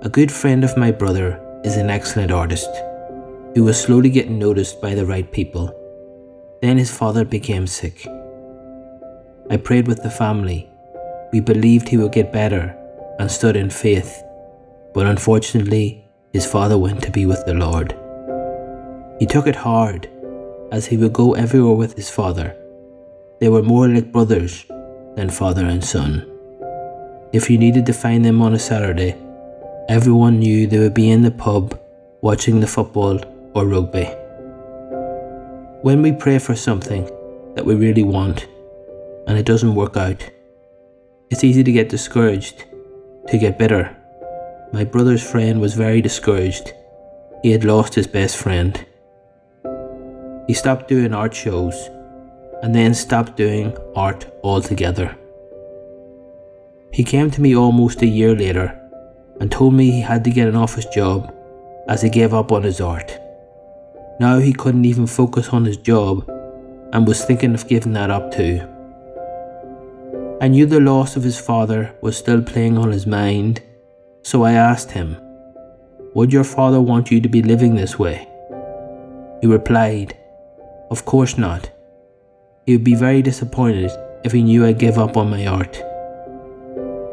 A good friend of my brother is an excellent artist who was slowly getting noticed by the right people. Then his father became sick. I prayed with the family. We believed he would get better and stood in faith, but unfortunately his father went to be with the Lord. He took it hard, as he would go everywhere with his father. They were more like brothers than father and son. If you needed to find them on a Saturday, everyone knew they would be in the pub watching the football or rugby. When we pray for something that we really want and it doesn't work out, it's easy to get discouraged, to get bitter. My brother's friend was very discouraged. He had lost his best friend. He stopped doing art shows and then stopped doing art altogether. He came to me almost a year later and told me he had to get an office job as he gave up on his art. Now he couldn't even focus on his job and was thinking of giving that up too. I knew the loss of his father was still playing on his mind, so I asked him, "Would your father want you to be living this way?" He replied, "Of course not. He would be very disappointed if he knew I gave up on my art."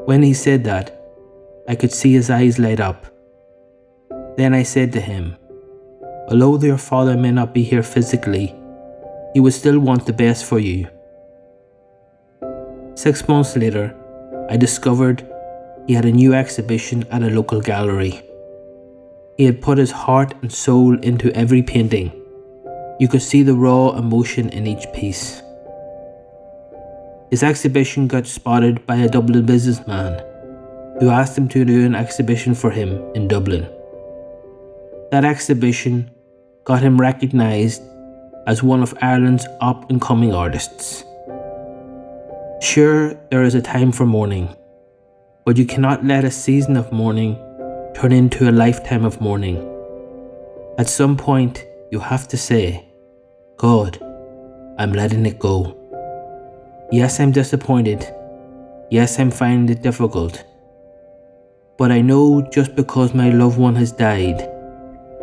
When he said that, I could see his eyes light up. Then I said to him, "Although your father may not be here physically, he would still want the best for you." 6 months later, I discovered he had a new exhibition at a local gallery. He had put his heart and soul into every painting. You could see the raw emotion in each piece. His exhibition got spotted by a Dublin businessman who asked him to do an exhibition for him in Dublin. That exhibition got him recognised as one of Ireland's up-and-coming artists. Sure, there is a time for mourning, but you cannot let a season of mourning turn into a lifetime of mourning. At some point, you have to say, "God, I'm letting it go. Yes, I'm disappointed. Yes, I'm finding it difficult. But I know just because my loved one has died,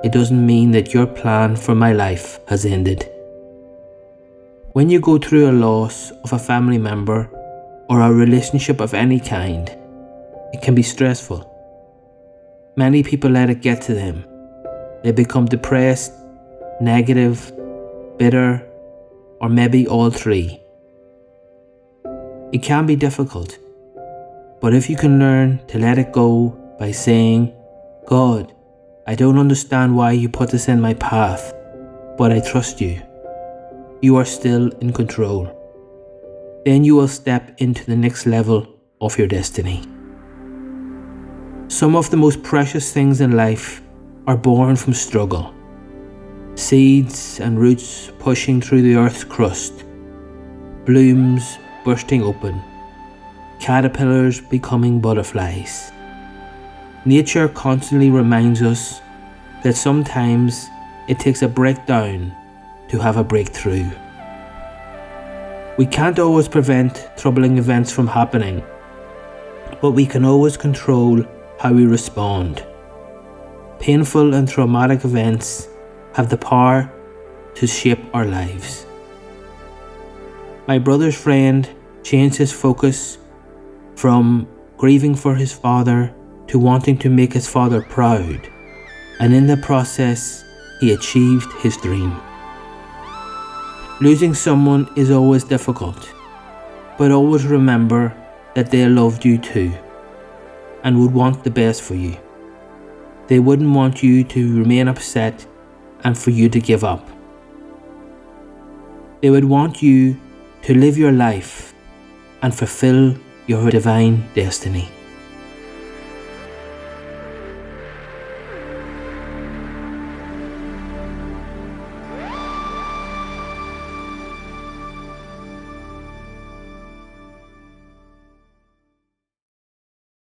it doesn't mean that your plan for my life has ended." When you go through a loss of a family member or a relationship of any kind, it can be stressful. Many people let it get to them. They become depressed, negative, bitter, or maybe all three. It can be difficult, but if you can learn to let it go by saying, "God, I don't understand why you put this in my path, but I trust you. You are still in control." Then you will step into the next level of your destiny. Some of the most precious things in life are born from struggle. Seeds and roots pushing through the earth's crust, blooms bursting open, caterpillars becoming butterflies. Nature constantly reminds us that sometimes it takes a breakdown to have a breakthrough. We can't always prevent troubling events from happening, but we can always control how we respond. Painful and traumatic events have the power to shape our lives. My brother's friend changed his focus from grieving for his father to wanting to make his father proud, and in the process, he achieved his dream. Losing someone is always difficult, but always remember that they loved you too and would want the best for you. They wouldn't want you to remain upset and for you to give up. They would want you to live your life and fulfill your divine destiny.